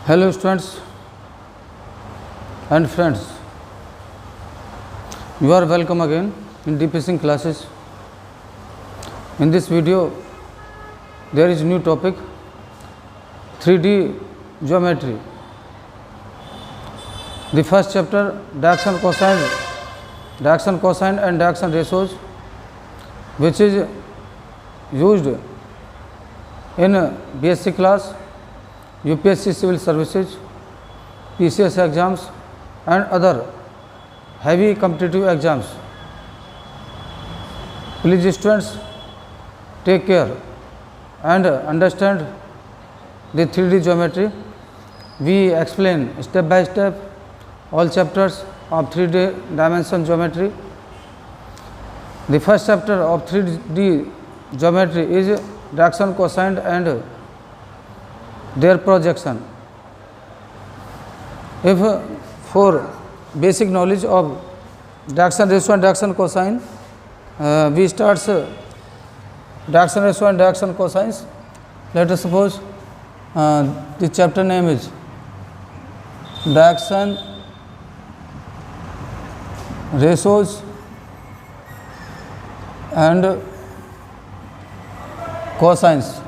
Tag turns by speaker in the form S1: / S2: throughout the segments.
S1: Hello students and friends, you are welcome again in DPSing classes. In this video there is new topic 3D geometry. The first chapter Diaction cosine and Diaction ratios, which is used in BSc class, UPSC civil services, PCS exams and other heavy competitive exams. Please students, take care and understand the 3D geometry. We explain step by step all chapters of 3D dimension geometry. The first chapter of 3D geometry is Diaction cosine and their projection. If for basic knowledge of Diaction ratio and Diaction cosine, we start Diaction ratio and Diaction cosines. Let us suppose the chapter name is Diaction ratios and cosines.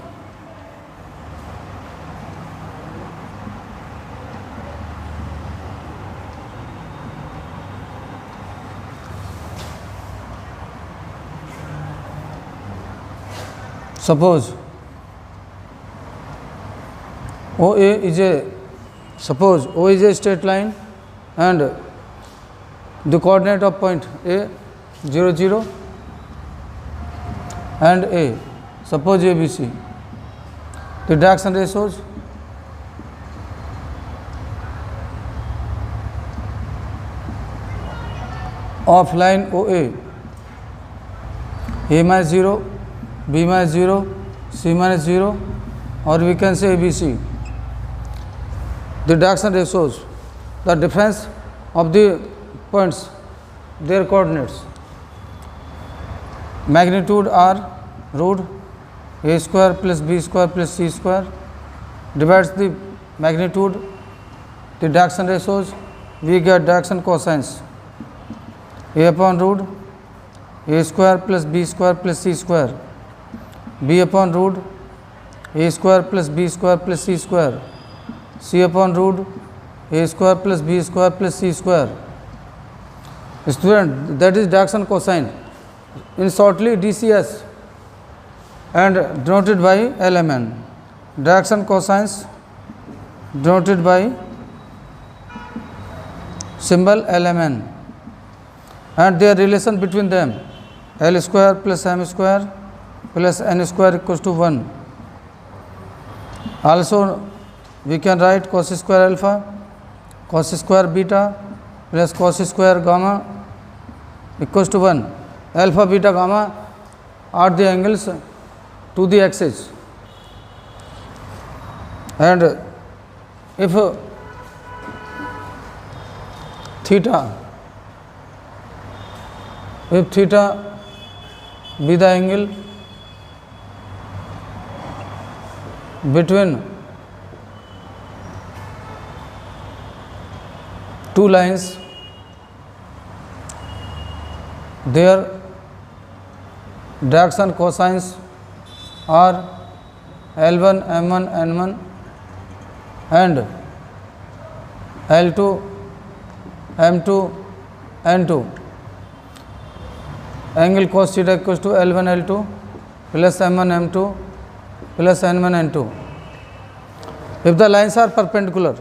S1: Suppose OA is a straight line and the coordinate of point A 0 0 and A, suppose ABC. The Diaction ratios of line OA, A minus 0, B minus 0, C minus 0, or we can say ABC. The Diaction ratios, the difference of the points, their coordinates. Magnitude R root A square plus B square plus C square divides the magnitude, the Diaction ratios, we get Diaction cosines A upon root A square plus B square plus C square, B upon root A square plus B square plus C square, C upon root A square plus B square plus C square. Student, that is Diaction cosine, in shortly DCS and denoted by LMN. Diaction cosines denoted by symbol LMN and their relation between them, L square plus M square plus N square equals to 1. Also we can write cos square alpha, cos square beta plus cos square gamma equals to 1. Alpha, beta, gamma are the angles to the axis, and if theta be the angle between two lines, their Diaction cosines are L1, M1, N1 and L2, M2, N2. Angle cos theta equals to L1, L2 plus M1, M2 plus N1, N2. If the lines are perpendicular,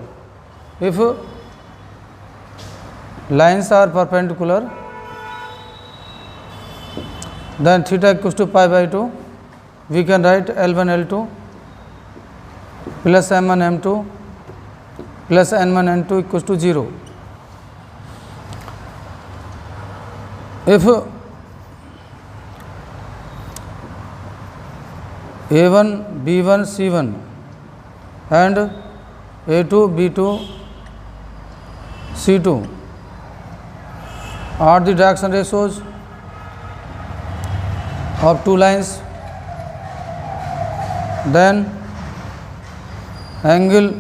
S1: then theta equals to pi by 2. We can write L1, L2 plus M1, M2 plus N1, N2 equals to 0. If A1, B1, C1 and A2, B2, C2 are the Diaction ratios of two lines, then angle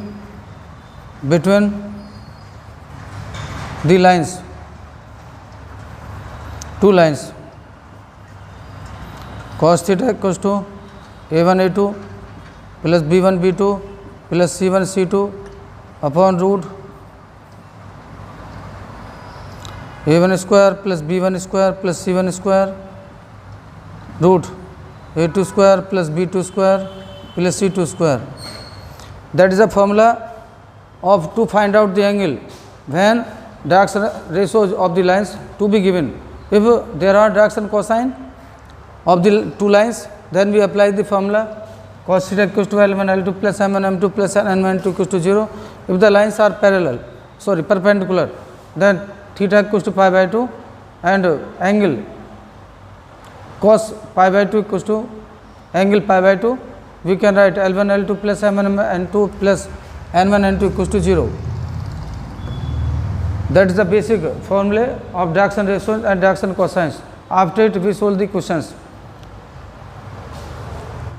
S1: between the lines, two lines. Cos theta equals to a1 a2 plus b1 b2 plus c1 c2 upon root a1 square plus b1 square plus c1 square root a2 square plus b2 square plus c2 square. That is the formula of to find out the angle when direction ratios of the lines to be given. If there are direction cosine of the two lines, then we apply the formula cos theta equals to L1 L2 plus M1 M2 plus N1 N2 equals to 0. If the lines are perpendicular, then theta equals to pi by 2 and angle cos pi by 2 equals to angle pi by 2. We can write L1 L2 plus M1 N2 plus N1 N2 equals to 0. That is the basic formula of direction ratios and direction cosines. After it, we solve the questions.